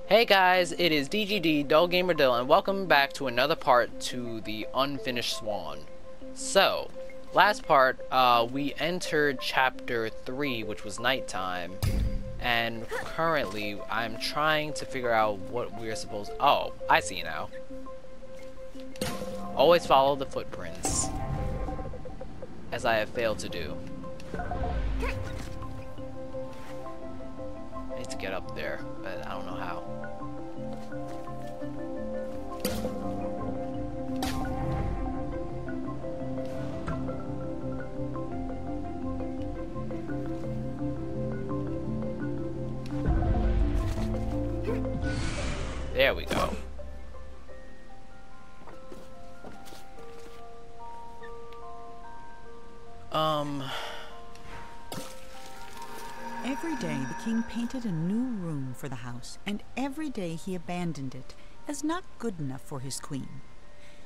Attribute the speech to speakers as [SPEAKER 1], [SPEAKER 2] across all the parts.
[SPEAKER 1] Hey guys, it is DGD, Dull Gamer Dill, and welcome back to another part to the unfinished Swan. So, last part, we entered chapter 3, which was nighttime, and currently I'm trying to figure out what we're supposed. Oh, I see now. Always follow the footprints, as I have failed to do. I need to get up there, but I don't know how. There we go.
[SPEAKER 2] Every day the king painted a new room for the house, and every day he abandoned it as not good enough for his queen.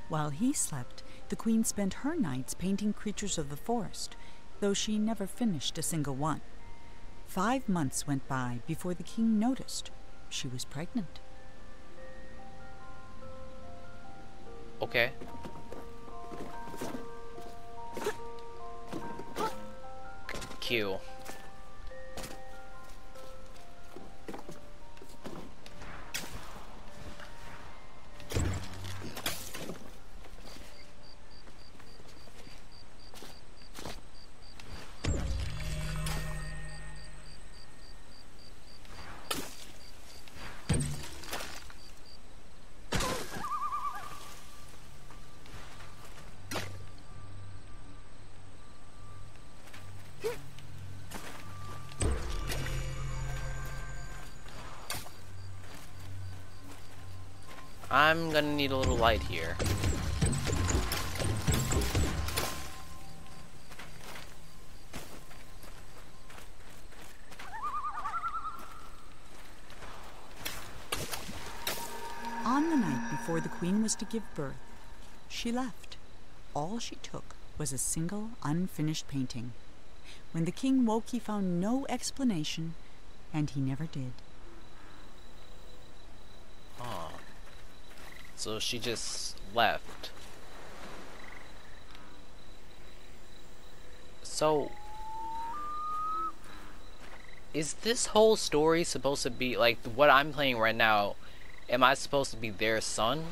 [SPEAKER 2] While he slept, the queen spent her nights painting creatures of the forest, though she never finished a single one. 5 months went by before the king noticed she was pregnant.
[SPEAKER 1] Okay. Q. I'm gonna need a little light here.
[SPEAKER 2] On the night before the queen was to give birth, she left. All she took was a single unfinished painting. When the king woke, he found no explanation, and he never did.
[SPEAKER 1] Oh. So she just left. So, is this whole story supposed to be like what I'm playing right now? Am I supposed to be their son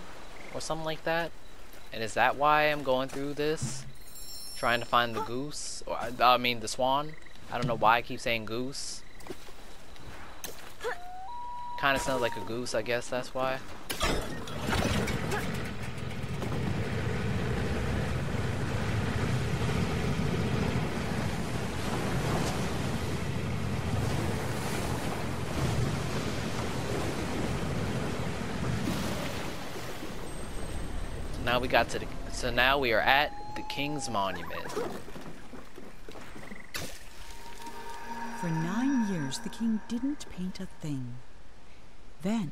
[SPEAKER 1] or something like that? And is that why I'm going through this? Trying to find the goose? Or, I mean the swan? I don't know why I keep saying goose. Kind of sounds like a goose, I guess that's why. Now we got to the, so now we are at the King's Monument.
[SPEAKER 2] For 9 years, the king didn't paint a thing. Then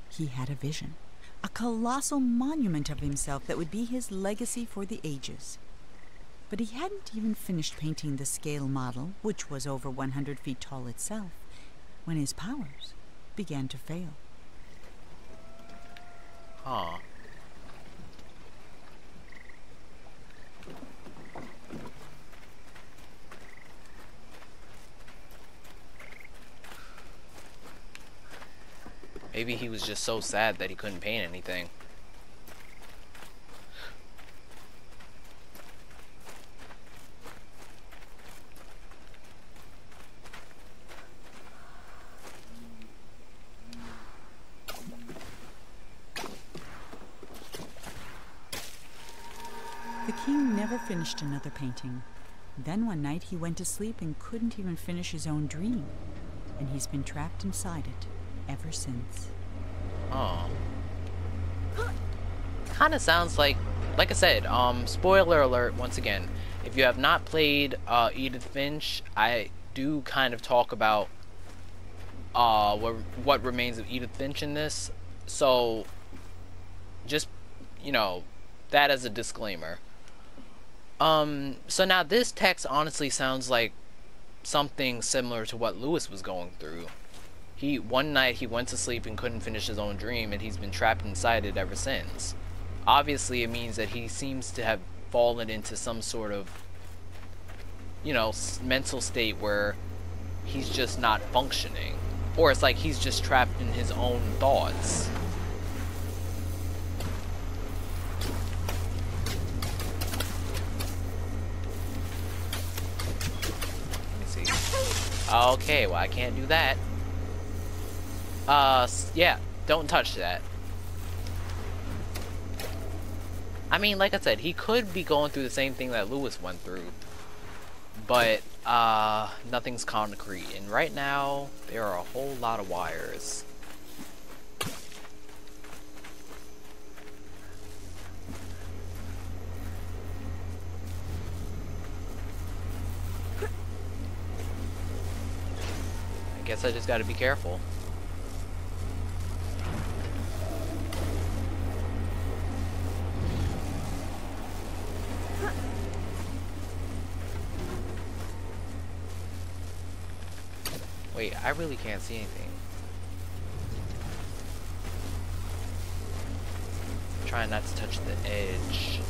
[SPEAKER 2] he had a vision, a colossal monument of himself that would be his legacy for the ages. But he hadn't even finished painting the scale model, which was over 100 feet tall itself, when his powers began to fail.
[SPEAKER 1] Huh. Maybe he was just so sad that he couldn't paint anything.
[SPEAKER 2] The king never finished another painting. Then one night he went to sleep and couldn't even finish his own dream, and he's been trapped inside it ever since.
[SPEAKER 1] Oh. Kind of sounds like I said, spoiler alert once again. If you have not played Edith Finch, I do kind of talk about what remains of Edith Finch in this. So just, you know, that as a disclaimer. So now this text honestly sounds like something similar to what Lewis was going through. One night he went to sleep and couldn't finish his own dream, and he's been trapped inside it ever since. Obviously, it means that he seems to have fallen into some sort of, you know, mental state where he's just not functioning. Or it's like he's just trapped in his own thoughts. Let me see. Okay, well, I can't do that. Yeah, don't touch that. I mean, like I said, he could be going through the same thing that Lewis went through. But, nothing's concrete. And right now, there are a whole lot of wires. I guess I just gotta be careful. Wait, I really can't see anything. I'm trying not to touch the edge.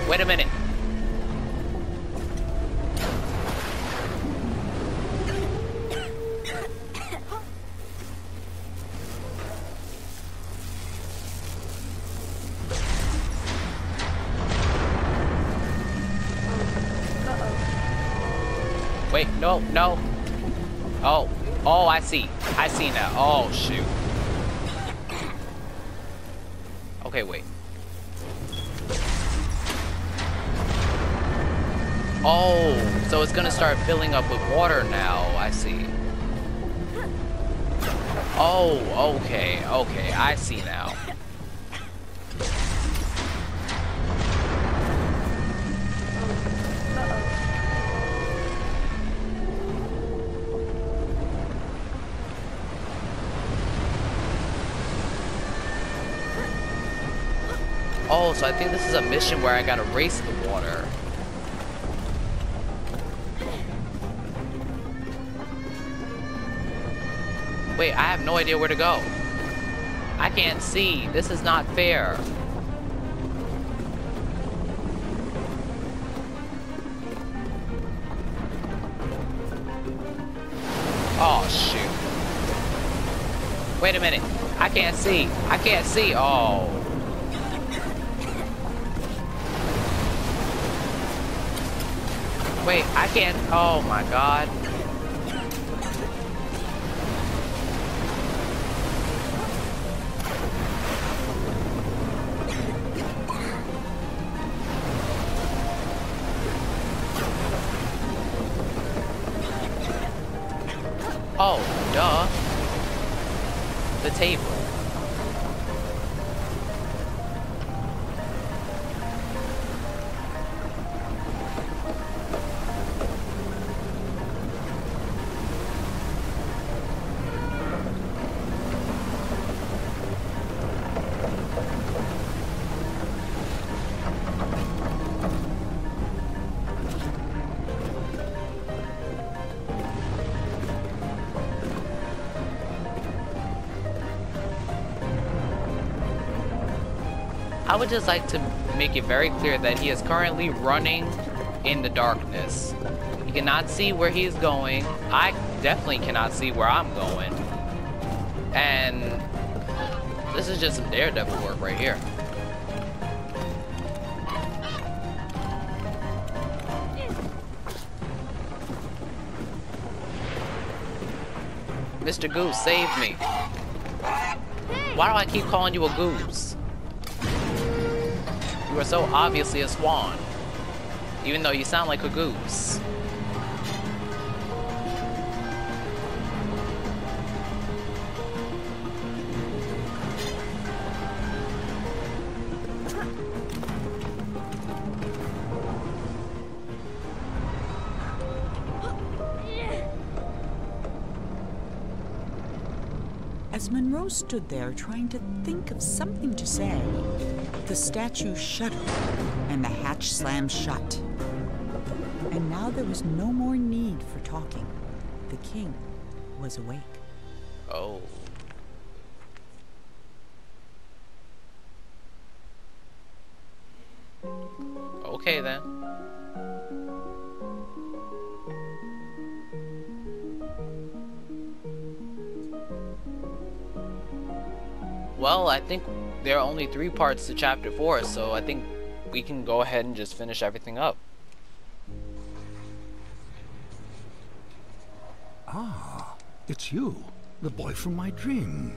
[SPEAKER 1] Wait a minute. Wait, no, no. Oh, oh, I see. I see now. Oh, shoot. Okay, wait. Oh, so it's gonna start filling up with water now. I see. Oh, okay, okay. I see now. Oh, so I think this is a mission where I gotta race the water. Wait, I have no idea where to go. I can't see. This is not fair. Oh, shoot. Wait a minute. I can't see. I can't see. Oh. Wait, I can't. Oh my god. Oh, duh. The table. I would just like to make it very clear that he is currently running in the darkness. He cannot see where he is going. I definitely cannot see where I'm going. And this is just some daredevil work right here. Mr. Goose, save me. Why do I keep calling you a goose? You are so obviously a swan, even though you sound like a goose.
[SPEAKER 2] As Monroe stood there trying to think of something to say, the statue shuddered and the hatch slammed shut. And now there was no more need for talking. The king was awake.
[SPEAKER 1] Oh. Okay then. Well, I think there are only 3 parts to chapter 4, so I think we can go ahead and just finish everything up.
[SPEAKER 3] Ah, it's you, the boy from my dream.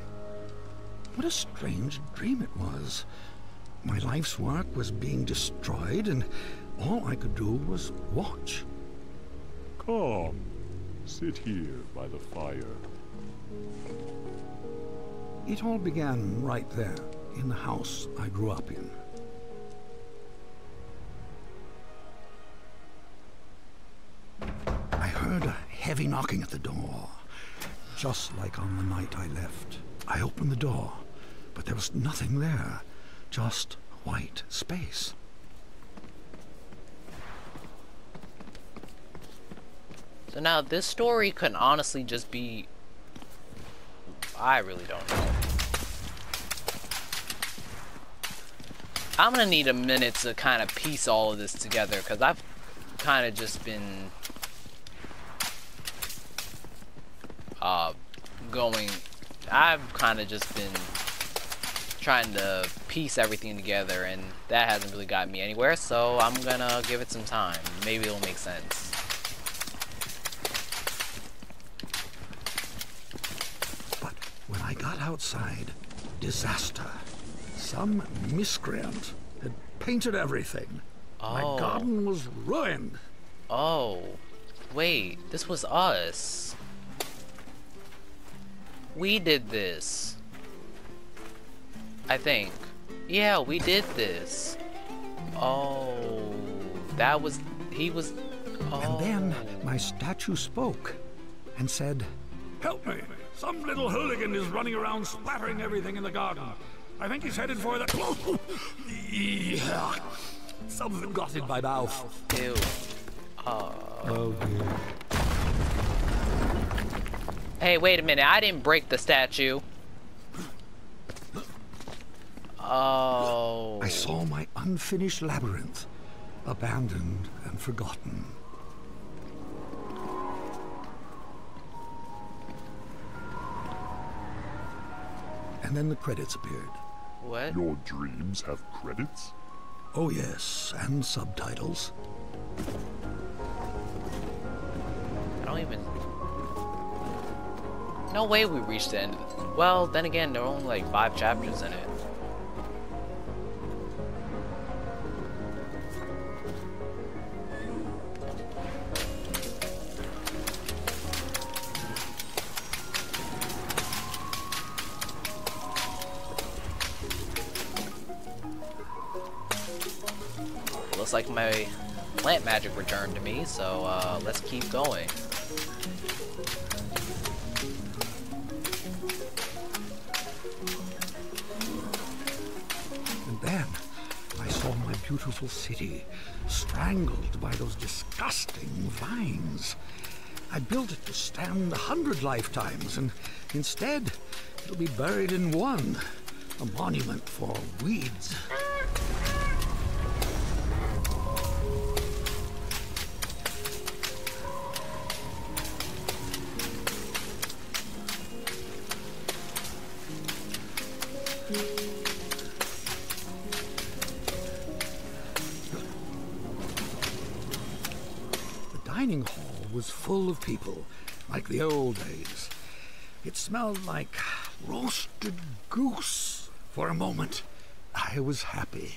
[SPEAKER 3] What a strange dream it was. My life's work was being destroyed, and all I could do was watch.
[SPEAKER 4] Come, sit here by the fire.
[SPEAKER 3] It all began right there, in the house I grew up in. I heard a heavy knocking at the door, just like on the night I left. I opened the door, but there was nothing there, just white space.
[SPEAKER 1] So now this story could honestly just be... I really don't know. I'm gonna need a minute to kind of piece all of this together, because I've kind of just been I've kind of just been trying to piece everything together, and that hasn't really gotten me anywhere, so I'm gonna give it some time. Maybe it'll make sense.
[SPEAKER 3] But when I got outside, disaster. Some miscreant had painted everything.
[SPEAKER 1] Oh.
[SPEAKER 3] My garden was ruined.
[SPEAKER 1] Oh, wait, this was us. We did this. I think. Yeah, we did this. Oh, that was... he was... Oh.
[SPEAKER 3] And then my statue spoke and said, "Help me! Some little hooligan is running around splattering everything in the garden. I think he's headed for the... Yeah. Something got in my mouth."
[SPEAKER 1] Ew.
[SPEAKER 3] Oh dear.
[SPEAKER 1] Hey, wait a minute. I didn't break the statue. Oh.
[SPEAKER 3] I saw my unfinished labyrinth, abandoned and forgotten. And then the credits appeared.
[SPEAKER 1] What?
[SPEAKER 4] Your dreams have credits?
[SPEAKER 3] Oh yes, and subtitles.
[SPEAKER 1] I don't even... No way we reached the end. Well, then again, there are only like 5 chapters in it. Looks like my plant magic returned to me, so let's keep going.
[SPEAKER 3] And then I saw my beautiful city strangled by those disgusting vines. I built it to stand 100 lifetimes, and instead it'll be buried in one, a monument for weeds. The dining hall was full of people, like the old days. It smelled like roasted goose. For a moment, I was happy.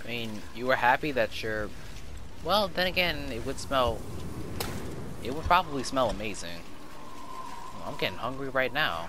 [SPEAKER 1] I mean, you were happy that your... Well, then again, it would smell... It would probably smell amazing. I'm getting hungry right now.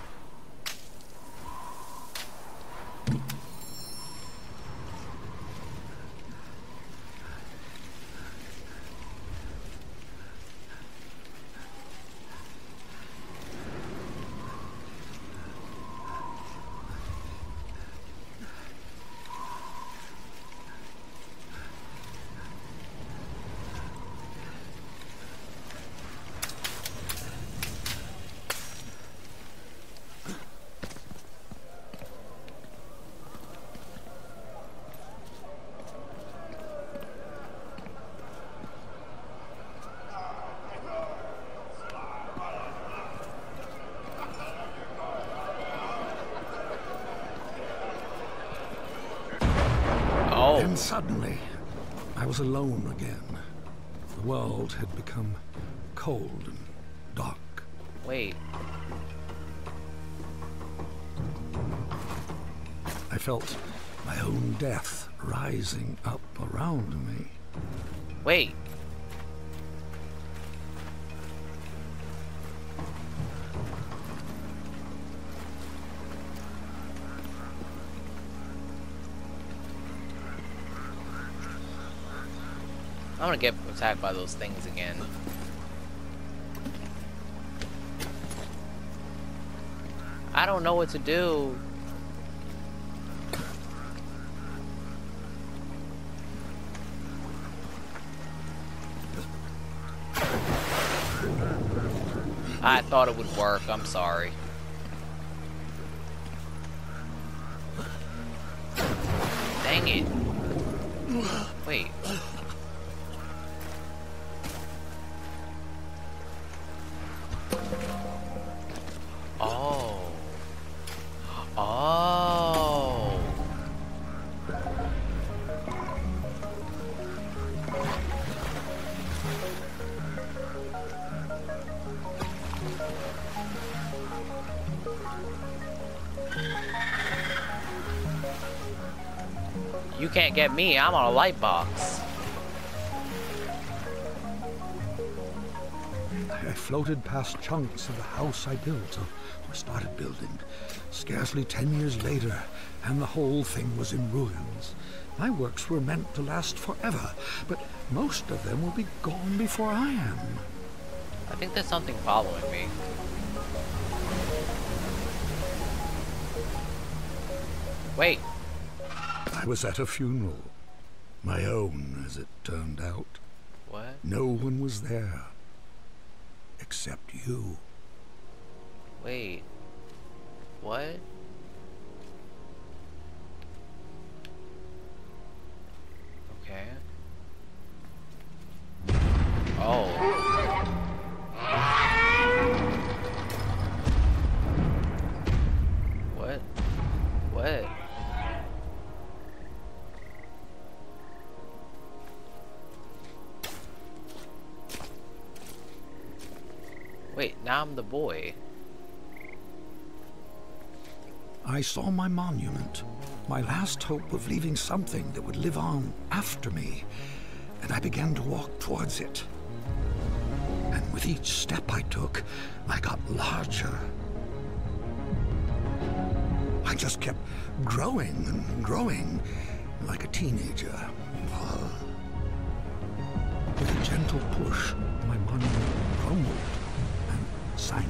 [SPEAKER 3] Then suddenly, I was alone again. The world had become cold and dark.
[SPEAKER 1] Wait.
[SPEAKER 3] I felt my own death rising up around me.
[SPEAKER 1] Wait. I'm gonna get attacked by those things again. I don't know what to do. I thought it would work. I'm sorry. Dang it. Wait. Oh. Oh. You can't get me. I'm on a light box.
[SPEAKER 3] I floated past chunks of the house I built, or started building. Scarcely 10 years later, and the whole thing was in ruins. My works were meant to last forever, but most of them will be gone before I am.
[SPEAKER 1] I think there's something following me. Wait.
[SPEAKER 3] I was at a funeral. My own, as it turned out.
[SPEAKER 1] What?
[SPEAKER 3] No one was there. Except you.
[SPEAKER 1] Wait. What? Okay. Oh. What? What? Wait, now I'm the boy.
[SPEAKER 3] I saw my monument, my last hope of leaving something that would live on after me, and I began to walk towards it. And with each step I took, I got larger. I just kept growing and growing, like a teenager. With a gentle push, my monument crumbled and sank.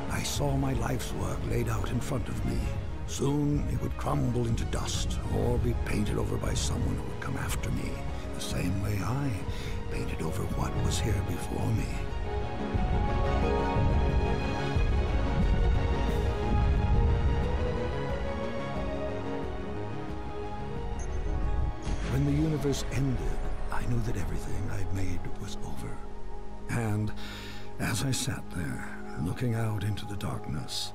[SPEAKER 3] I saw my life's work laid out in front of me. Soon it would crumble into dust or be painted over by someone who would come after me, the same way I painted over what was here before me. When the universe ended, I knew that everything I'd made was over. And as I sat there, looking out into the darkness,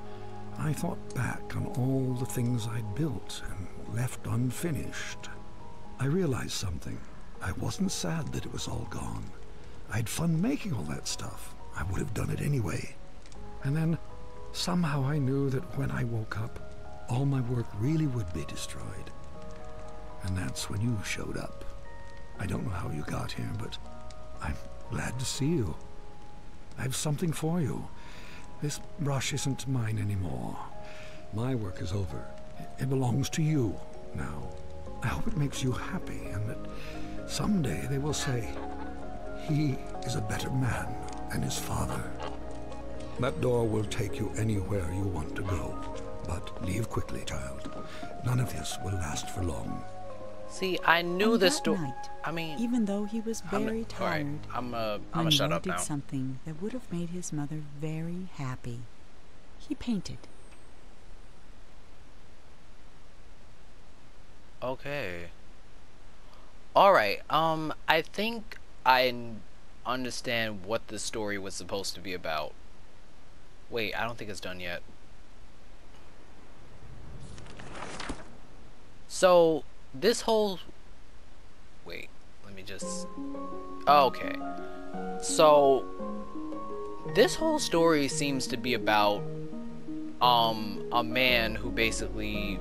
[SPEAKER 3] I thought back on all the things I'd built and left unfinished. I realized something. I wasn't sad that it was all gone. I had fun making all that stuff. I would have done it anyway. And then, somehow I knew that when I woke up, all my work really would be destroyed. And that's when you showed up. I don't know how you got here, but I'm glad to see you. I have something for you. This brush isn't mine anymore. My work is over. It belongs to you now. I hope it makes you happy, and that someday they will say, he is a better man than his father. That door will take you anywhere you want to go. But leave quickly, child. None of this will last for long.
[SPEAKER 1] See, I knew
[SPEAKER 2] And
[SPEAKER 1] this
[SPEAKER 2] that
[SPEAKER 1] story.
[SPEAKER 2] night,
[SPEAKER 1] I mean,
[SPEAKER 2] even though he was very tired,
[SPEAKER 1] I'm gonna
[SPEAKER 2] Manuel
[SPEAKER 1] shut up
[SPEAKER 2] did
[SPEAKER 1] now.
[SPEAKER 2] something that would have made his mother very happy. He painted.
[SPEAKER 1] Okay. Alright, I think I understand what the story was supposed to be about. Wait, I don't think it's done yet. So, this whole... Wait, let me just... Okay. So, this whole story seems to be about, a man who basically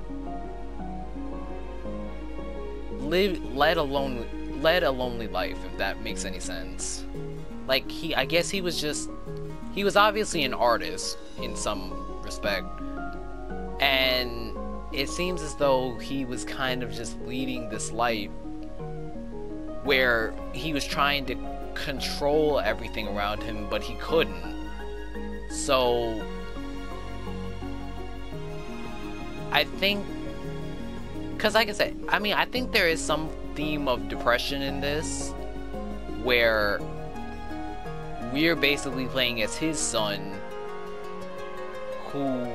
[SPEAKER 1] led a lonely life, if that makes any sense. Like, I guess he was obviously an artist in some respect, and it seems as though he was kind of just leading this life where he was trying to control everything around him, but he couldn't. So I think, because like I said, I mean, I think there is some theme of depression in this, where we're basically playing as his son, who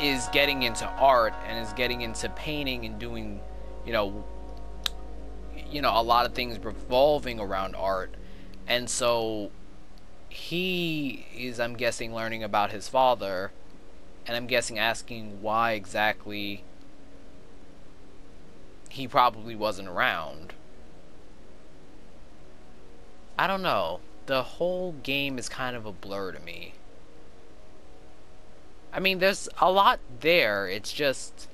[SPEAKER 1] is getting into art and is getting into painting and doing, you know, a lot of things revolving around art. And so he is, I'm guessing, learning about his father, and I'm guessing asking why exactly he probably wasn't around. I don't know. The whole game is kind of a blur to me. I mean, there's a lot there, it's just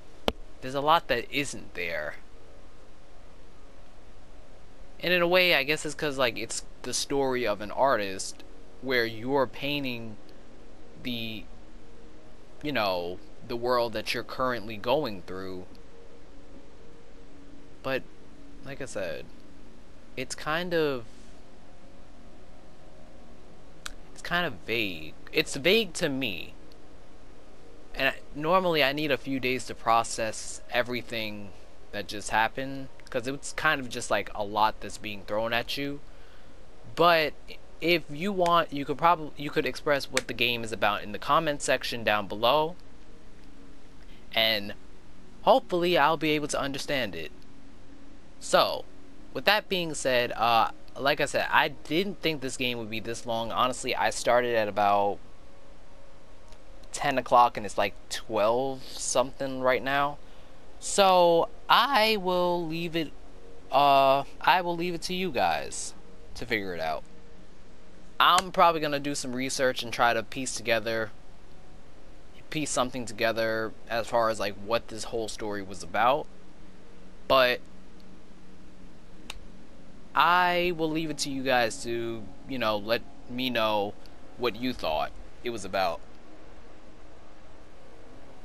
[SPEAKER 1] there's a lot that isn't there. And in a way, I guess it's because, like, it's the story of an artist where you're painting the, you know, the world that you're currently going through. But, like I said, it's kind of vague. It's vague to me. And normally I need a few days to process everything that just happened, because it's kind of just like a lot that's being thrown at you. But if you want, you could express what the game is about in the comment section down below, and hopefully I'll be able to understand it. So, with that being said, like I said, I didn't think this game would be this long. Honestly, I started at about 10 o'clock and it's like 12 something right now. So I will leave it to you guys to figure it out. I'm probably gonna do some research and try to piece something together as far as like what this whole story was about. But I will leave it to you guys to, you know, let me know what you thought it was about.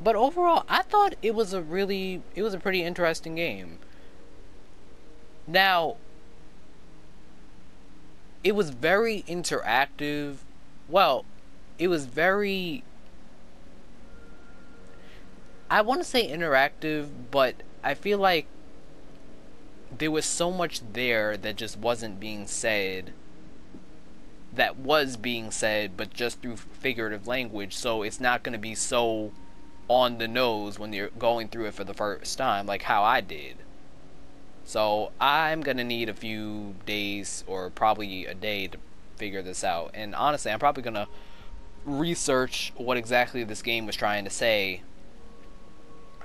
[SPEAKER 1] But overall, I thought it was a pretty interesting game. Now, it was very interactive. Well, it was very, I want to say interactive, but I feel like there was so much there that just wasn't being said, that was being said, but just through figurative language, so it's not going to be so on the nose when you're going through it for the first time, like how I did. So I'm gonna need a few days, or probably a day, to figure this out. And honestly, I'm probably gonna research what exactly this game was trying to say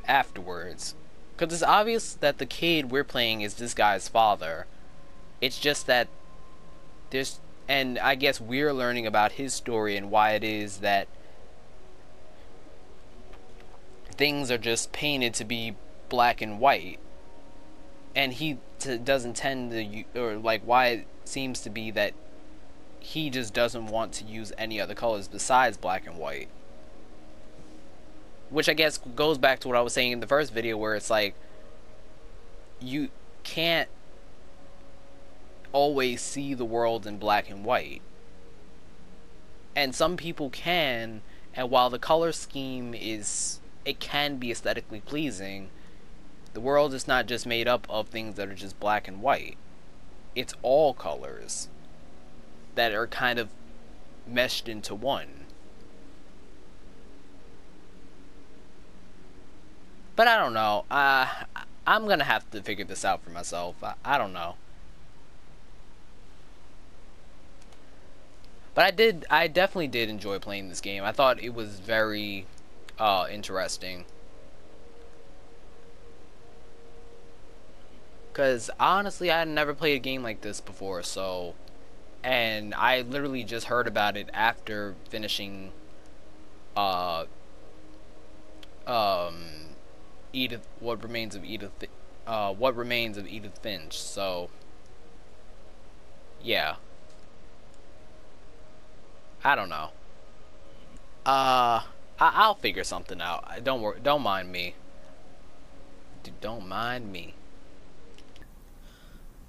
[SPEAKER 1] afterwards, because it's obvious that the kid we're playing is this guy's father. It's just that and I guess we're learning about his story and why it is that things are just painted to be black and white, and he doesn't tend to, or like why it seems to be that he just doesn't want to use any other colors besides black and white. Which I guess goes back to what I was saying in the first video, where it's like, you can't always see the world in black and white. And some people can, and while the color scheme it can be aesthetically pleasing, the world is not just made up of things that are just black and white. It's all colors that are kind of meshed into one. But I don't know. I'm gonna have to figure this out for myself. I don't know. But I definitely did enjoy playing this game. I thought it was very interesting. Because honestly, I had never played a game like this before, so... And I literally just heard about it after finishing Edith, What Remains of Edith Finch. So yeah, I don't know. I'll figure something out. Don't worry, don't mind me. Don't mind me.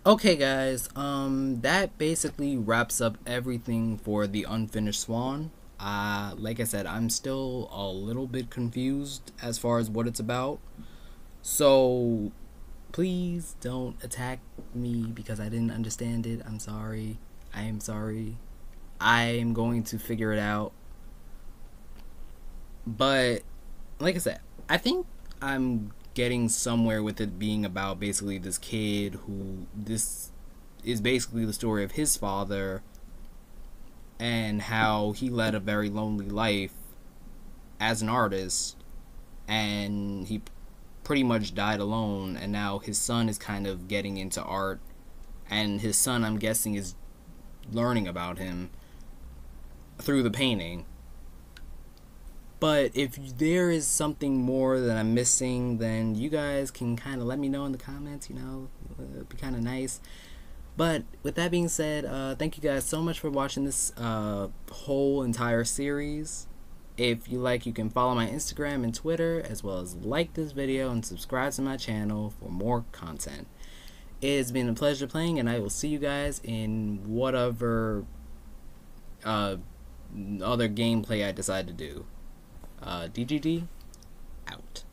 [SPEAKER 1] Okay guys, that basically wraps up everything for the Unfinished Swan. Like I said, I'm still a little bit confused as far as what it's about. So, please don't attack me because I didn't understand it. I'm sorry. I am sorry. I am going to figure it out. But, like I said, I think I'm getting somewhere with it being about basically this kid who, this is basically the story of his father and how he led a very lonely life as an artist, and he pretty much died alone, and now his son is kind of getting into art, and his son, I'm guessing, is learning about him through the painting. But if there is something more that I'm missing, then you guys can kind of let me know in the comments, you know, it'd be kind of nice. But with that being said, thank you guys so much for watching this whole entire series. If you like, you can follow my Instagram and Twitter, as well as like this video and subscribe to my channel for more content. It's been a pleasure playing, and I will see you guys in whatever other gameplay I decide to do. DGD, out.